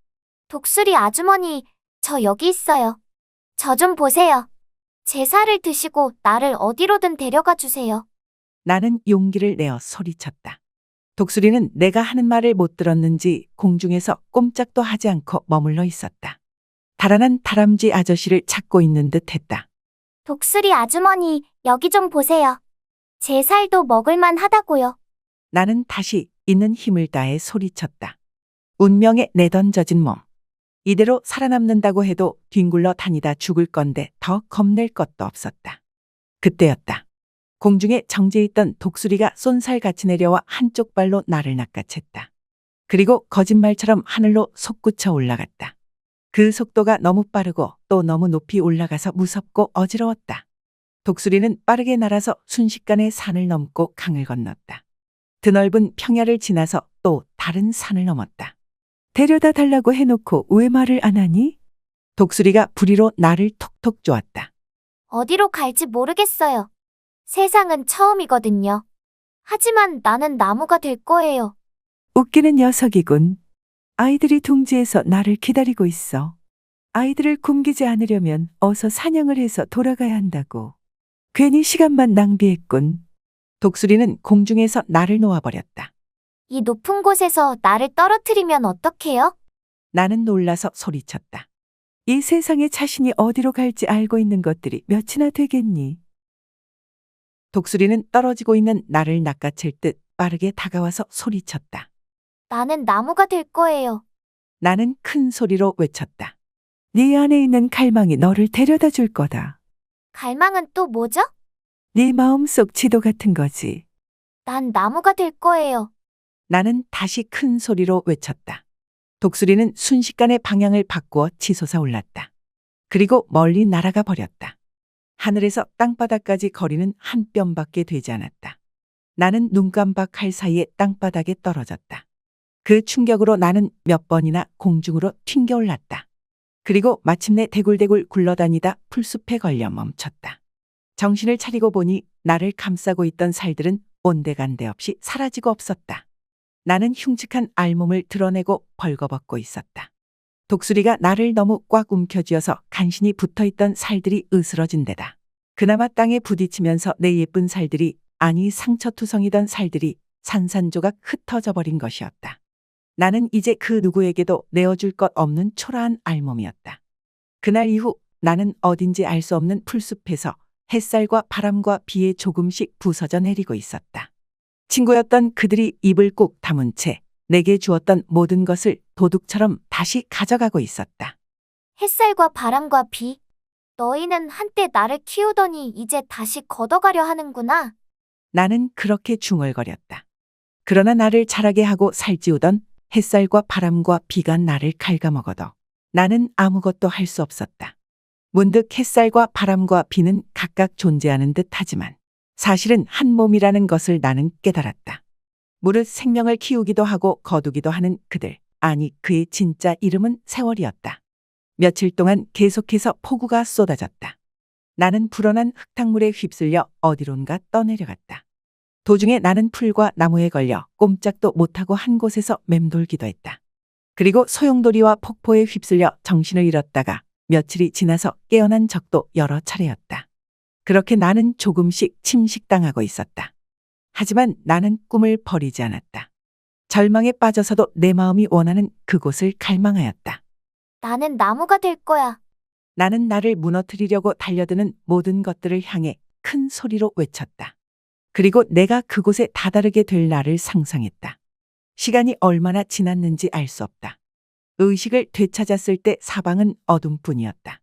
독수리 아주머니, 저 여기 있어요. 저 좀 보세요. 제 살을 드시고 나를 어디로든 데려가 주세요. 나는 용기를 내어 소리쳤다. 독수리는 내가 하는 말을 못 들었는지 공중에서 꼼짝도 하지 않고 머물러 있었다. 달아난 다람쥐 아저씨를 찾고 있는 듯 했다. 독수리 아주머니, 여기 좀 보세요. 제 살도 먹을만 하다고요. 나는 다시 있는 힘을 다해 소리쳤다. 운명에 내던져진 몸. 이대로 살아남는다고 해도 뒹굴러 다니다 죽을 건데 더 겁낼 것도 없었다. 그때였다. 공중에 정지해 있던 독수리가 쏜살같이 내려와 한쪽 발로 나를 낚아챘다. 그리고 거짓말처럼 하늘로 솟구쳐 올라갔다. 그 속도가 너무 빠르고 또 너무 높이 올라가서 무섭고 어지러웠다. 독수리는 빠르게 날아서 순식간에 산을 넘고 강을 건넜다. 드넓은 평야를 지나서 또 다른 산을 넘었다. 데려다 달라고 해놓고 왜 말을 안 하니? 독수리가 부리로 나를 톡톡 쪼았다. 어디로 갈지 모르겠어요. 세상은 처음이거든요. 하지만 나는 나무가 될 거예요. 웃기는 녀석이군. 아이들이 둥지에서 나를 기다리고 있어. 아이들을 굶기지 않으려면 어서 사냥을 해서 돌아가야 한다고. 괜히 시간만 낭비했군. 독수리는 공중에서 나를 놓아버렸다. 이 높은 곳에서 나를 떨어뜨리면 어떡해요? 나는 놀라서 소리쳤다. 이 세상에 자신이 어디로 갈지 알고 있는 것들이 몇이나 되겠니? 독수리는 떨어지고 있는 나를 낚아챌 듯 빠르게 다가와서 소리쳤다. 나는 나무가 될 거예요. 나는 큰 소리로 외쳤다. 네 안에 있는 갈망이 너를 데려다 줄 거다. 갈망은 또 뭐죠? 네 마음속 지도 같은 거지. 난 나무가 될 거예요. 나는 다시 큰 소리로 외쳤다. 독수리는 순식간에 방향을 바꾸어 치솟아 올랐다. 그리고 멀리 날아가 버렸다. 하늘에서 땅바닥까지 거리는 한 뼘밖에 되지 않았다. 나는 눈 깜박할 사이에 땅바닥에 떨어졌다. 그 충격으로 나는 몇 번이나 공중으로 튕겨 올랐다. 그리고 마침내 대굴대굴 굴러다니다 풀숲에 걸려 멈췄다. 정신을 차리고 보니 나를 감싸고 있던 살들은 온데간데 없이 사라지고 없었다. 나는 흉측한 알몸을 드러내고 벌거벗고 있었다. 독수리가 나를 너무 꽉 움켜쥐어서 간신히 붙어있던 살들이 으스러진 데다 그나마 땅에 부딪히면서 내 예쁜 살들이, 아니 상처투성이던 살들이 산산조각 흩어져 버린 것이었다. 나는 이제 그 누구에게도 내어줄 것 없는 초라한 알몸이었다. 그날 이후 나는 어딘지 알 수 없는 풀숲에서 햇살과 바람과 비에 조금씩 부서져 내리고 있었다. 친구였던 그들이 입을 꼭 다문 채 내게 주었던 모든 것을 도둑처럼 다시 가져가고 있었다. 햇살과 바람과 비. 너희는 한때 나를 키우더니 이제 다시 걷어가려 하는구나. 나는 그렇게 중얼거렸다. 그러나 나를 자라게 하고 살찌우던 햇살과 바람과 비가 나를 갉아먹어도 나는 아무것도 할 수 없었다. 문득 햇살과 바람과 비는 각각 존재하는 듯 하지만 사실은 한 몸이라는 것을 나는 깨달았다. 무릇 생명을 키우기도 하고 거두기도 하는 그들, 아니 그의 진짜 이름은 세월이었다. 며칠 동안 계속해서 폭우가 쏟아졌다. 나는 불어난 흙탕물에 휩쓸려 어디론가 떠내려갔다. 도중에 나는 풀과 나무에 걸려 꼼짝도 못하고 한 곳에서 맴돌기도 했다. 그리고 소용돌이와 폭포에 휩쓸려 정신을 잃었다가 며칠이 지나서 깨어난 적도 여러 차례였다. 그렇게 나는 조금씩 침식당하고 있었다. 하지만 나는 꿈을 버리지 않았다. 절망에 빠져서도 내 마음이 원하는 그곳을 갈망하였다. 나는 나무가 될 거야. 나는 나를 무너뜨리려고 달려드는 모든 것들을 향해 큰 소리로 외쳤다. 그리고 내가 그곳에 다다르게 될 날을 상상했다. 시간이 얼마나 지났는지 알 수 없다. 의식을 되찾았을 때 사방은 어둠뿐이었다.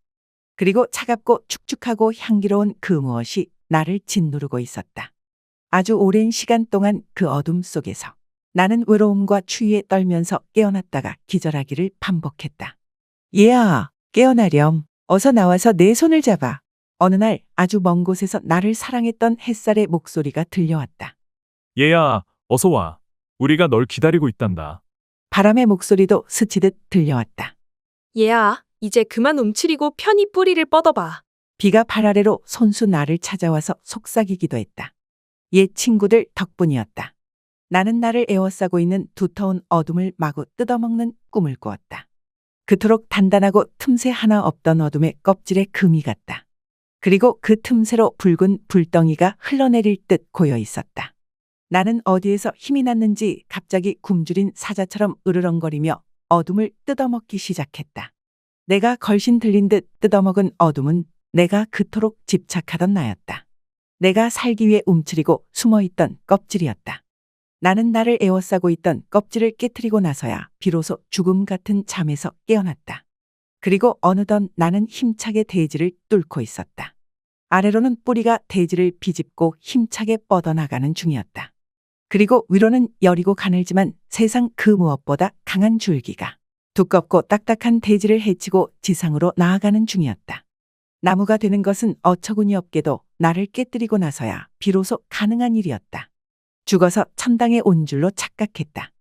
그리고 차갑고 축축하고 향기로운 그 무엇이 나를 짓누르고 있었다. 아주 오랜 시간 동안 그 어둠 속에서 나는 외로움과 추위에 떨면서 깨어났다가 기절하기를 반복했다. 얘야, 깨어나렴. 어서 나와서 내 손을 잡아. 어느 날 아주 먼 곳에서 나를 사랑했던 햇살의 목소리가 들려왔다. 얘야, 어서 와. 우리가 널 기다리고 있단다. 바람의 목소리도 스치듯 들려왔다. 얘야, 이제 그만 움츠리고 편히 뿌리를 뻗어봐. 비가 발 아래로 손수 나를 찾아와서 속삭이기도 했다. 옛 친구들 덕분이었다. 나는 나를 에워싸고 있는 두터운 어둠을 마구 뜯어먹는 꿈을 꾸었다. 그토록 단단하고 틈새 하나 없던 어둠의 껍질에 금이 같다. 그리고 그 틈새로 붉은 불덩이가 흘러내릴 듯 고여 있었다. 나는 어디에서 힘이 났는지 갑자기 굶주린 사자처럼 으르렁거리며 어둠을 뜯어먹기 시작했다. 내가 걸신 들린 듯 뜯어먹은 어둠은 내가 그토록 집착하던 나였다. 내가 살기 위해 움츠리고 숨어있던 껍질이었다. 나는 나를 에워싸고 있던 껍질을 깨트리고 나서야 비로소 죽음 같은 잠에서 깨어났다. 그리고 어느덧 나는 힘차게 대지를 뚫고 있었다. 아래로는 뿌리가 대지를 비집고 힘차게 뻗어나가는 중이었다. 그리고 위로는 여리고 가늘지만 세상 그 무엇보다 강한 줄기가 두껍고 딱딱한 대지를 헤치고 지상으로 나아가는 중이었다. 나무가 되는 것은 어처구니없게도 나를 깨뜨리고 나서야 비로소 가능한 일이었다. 죽어서 천당에 온 줄로 착각했다.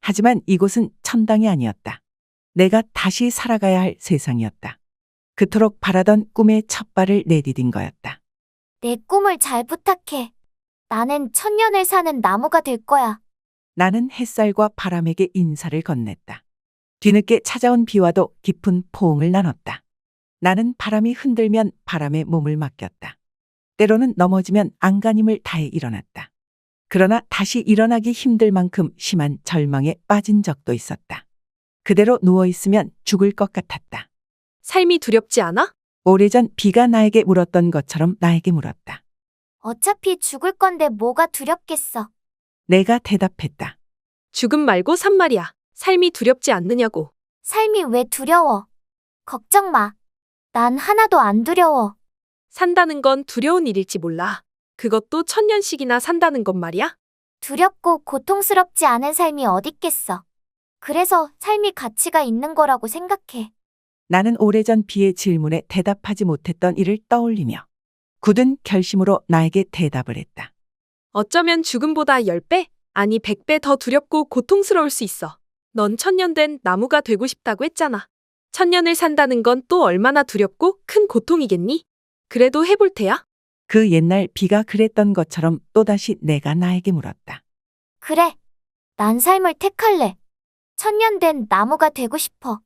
하지만 이곳은 천당이 아니었다. 내가 다시 살아가야 할 세상이었다. 그토록 바라던 꿈의 첫 발을 내디딘 거였다. 내 꿈을 잘 부탁해. 나는 천년을 사는 나무가 될 거야. 나는 햇살과 바람에게 인사를 건넸다. 뒤늦게 찾아온 비와도 깊은 포옹을 나눴다. 나는 바람이 흔들면 바람에 몸을 맡겼다. 때로는 넘어지면 안간힘을 다해 일어났다. 그러나 다시 일어나기 힘들 만큼 심한 절망에 빠진 적도 있었다. 그대로 누워있으면 죽을 것 같았다. 삶이 두렵지 않아? 오래전 비가 나에게 물었던 것처럼 나에게 물었다. 어차피 죽을 건데 뭐가 두렵겠어. 내가 대답했다. 죽음 말고 산 말이야. 삶이 두렵지 않느냐고. 삶이 왜 두려워? 걱정 마. 난 하나도 안 두려워. 산다는 건 두려운 일일지 몰라. 그것도 천년씩이나 산다는 건 말이야? 두렵고 고통스럽지 않은 삶이 어딨겠어. 그래서 삶이 가치가 있는 거라고 생각해. 나는 오래전 비의 질문에 대답하지 못했던 일을 떠올리며 굳은 결심으로 나에게 대답을 했다. 어쩌면 죽음보다 10배, 아니 100배 더 두렵고 고통스러울 수 있어. 넌 천년된 나무가 되고 싶다고 했잖아. 천년을 산다는 건 또 얼마나 두렵고 큰 고통이겠니? 그래도 해볼 테야? 그 옛날 비가 그랬던 것처럼 또다시 내가 나에게 물었다. 그래. 난 삶을 택할래. 천년된 나무가 되고 싶어.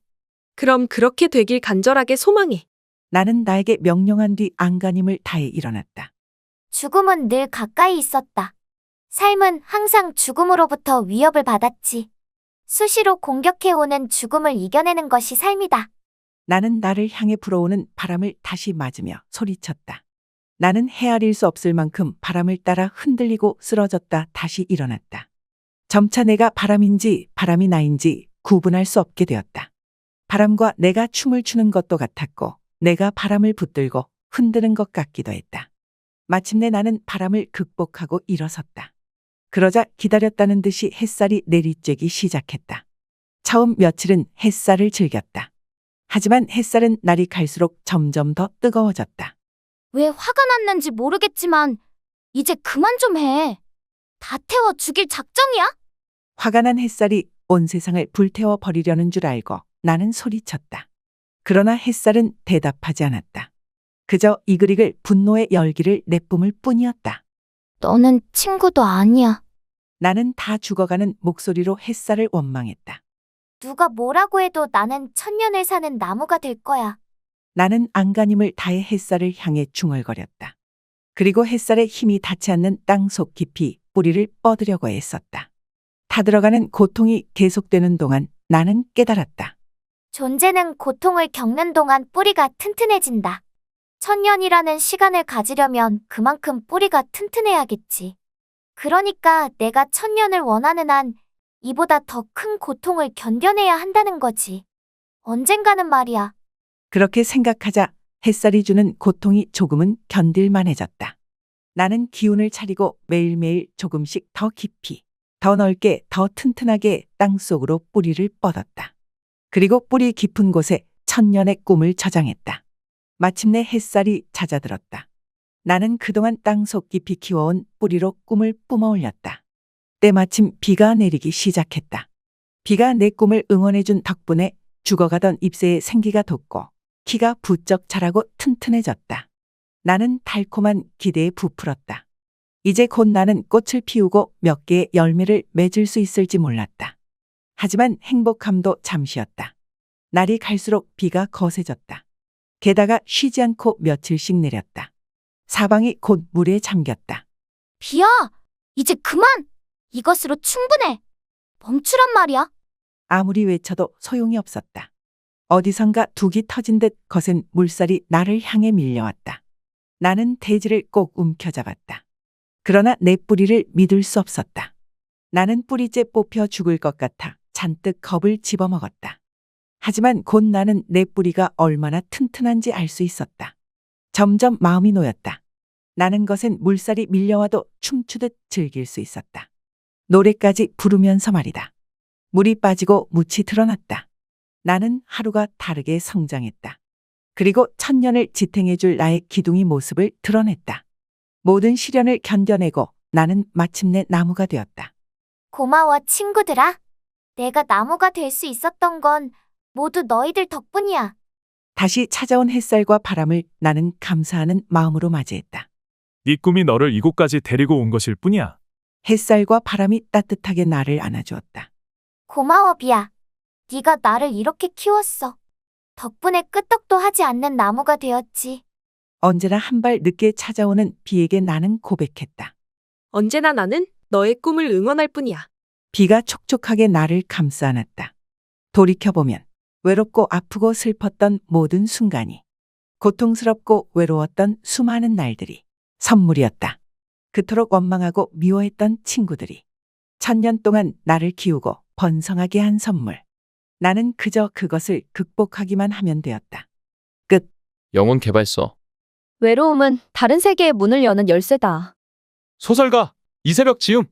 그럼 그렇게 되길 간절하게 소망해. 나는 나에게 명령한 뒤 안간힘을 다해 일어났다. 죽음은 늘 가까이 있었다. 삶은 항상 죽음으로부터 위협을 받았지. 수시로 공격해오는 죽음을 이겨내는 것이 삶이다. 나는 나를 향해 불어오는 바람을 다시 맞으며 소리쳤다. 나는 헤아릴 수 없을 만큼 바람을 따라 흔들리고 쓰러졌다 다시 일어났다. 점차 내가 바람인지 바람이 나인지 구분할 수 없게 되었다. 바람과 내가 춤을 추는 것도 같았고 내가 바람을 붙들고 흔드는 것 같기도 했다. 마침내 나는 바람을 극복하고 일어섰다. 그러자 기다렸다는 듯이 햇살이 내리쬐기 시작했다. 처음 며칠은 햇살을 즐겼다. 하지만 햇살은 날이 갈수록 점점 더 뜨거워졌다. 왜 화가 났는지 모르겠지만 이제 그만 좀 해. 다 태워 죽일 작정이야? 화가 난 햇살이 온 세상을 불태워 버리려는 줄 알고 나는 소리쳤다. 그러나 햇살은 대답하지 않았다. 그저 이글이글 분노의 열기를 내뿜을 뿐이었다. 너는 친구도 아니야. 나는 다 죽어가는 목소리로 햇살을 원망했다. 누가 뭐라고 해도 나는 천년을 사는 나무가 될 거야. 나는 안간힘을 다해 햇살을 향해 중얼거렸다. 그리고 햇살의 힘이 닿지 않는 땅속 깊이 뿌리를 뻗으려고 애썼다. 타들어가는 고통이 계속되는 동안 나는 깨달았다. 존재는 고통을 겪는 동안 뿌리가 튼튼해진다. 천년이라는 시간을 가지려면 그만큼 뿌리가 튼튼해야겠지. 그러니까 내가 천년을 원하는 한 이보다 더 큰 고통을 견뎌내야 한다는 거지. 언젠가는 말이야. 그렇게 생각하자 햇살이 주는 고통이 조금은 견딜만해졌다. 나는 기운을 차리고 매일매일 조금씩 더 깊이, 더 넓게, 더 튼튼하게 땅속으로 뿌리를 뻗었다. 그리고 뿌리 깊은 곳에 천년의 꿈을 저장했다. 마침내 햇살이 잦아들었다. 나는 그동안 땅속 깊이 키워온 뿌리로 꿈을 뿜어올렸다. 때마침 비가 내리기 시작했다. 비가 내 꿈을 응원해준 덕분에 죽어가던 잎새에 생기가 돋고 키가 부쩍 자라고 튼튼해졌다. 나는 달콤한 기대에 부풀었다. 이제 곧 나는 꽃을 피우고 몇 개의 열매를 맺을 수 있을지 몰랐다. 하지만 행복함도 잠시였다. 날이 갈수록 비가 거세졌다. 게다가 쉬지 않고 며칠씩 내렸다. 사방이 곧 물에 잠겼다. 비야, 이제 그만! 이것으로 충분해. 멈추란 말이야. 아무리 외쳐도 소용이 없었다. 어디선가 둑이 터진 듯 거센 물살이 나를 향해 밀려왔다. 나는 대지를 꼭 움켜잡았다. 그러나 내 뿌리를 믿을 수 없었다. 나는 뿌리째 뽑혀 죽을 것 같아 잔뜩 겁을 집어먹었다. 하지만 곧 나는 내 뿌리가 얼마나 튼튼한지 알 수 있었다. 점점 마음이 놓였다. 나는 거센 물살이 밀려와도 춤추듯 즐길 수 있었다. 노래까지 부르면서 말이다. 물이 빠지고 묻이 드러났다. 나는 하루가 다르게 성장했다. 그리고 천년을 지탱해줄 나의 기둥이 모습을 드러냈다. 모든 시련을 견뎌내고 나는 마침내 나무가 되었다. 고마워, 친구들아. 내가 나무가 될 수 있었던 건 모두 너희들 덕분이야. 다시 찾아온 햇살과 바람을 나는 감사하는 마음으로 맞이했다. 네 꿈이 너를 이곳까지 데리고 온 것일 뿐이야. 햇살과 바람이 따뜻하게 나를 안아주었다. 고마워, 비야. 네가 나를 이렇게 키웠어. 덕분에 끄떡도 하지 않는 나무가 되었지. 언제나 한 발 늦게 찾아오는 비에게 나는 고백했다. 언제나 나는 너의 꿈을 응원할 뿐이야. 비가 촉촉하게 나를 감싸 안았다. 돌이켜보면 외롭고 아프고 슬펐던 모든 순간이, 고통스럽고 외로웠던 수많은 날들이 선물이었다. 그토록 원망하고 미워했던 친구들이 천년 동안 나를 키우고 번성하게 한 선물. 나는 그저 그것을 극복하기만 하면 되었다. 끝. 영혼 개발서. 외로움은 다른 세계의 문을 여는 열쇠다. 소설가 이세벽 지음.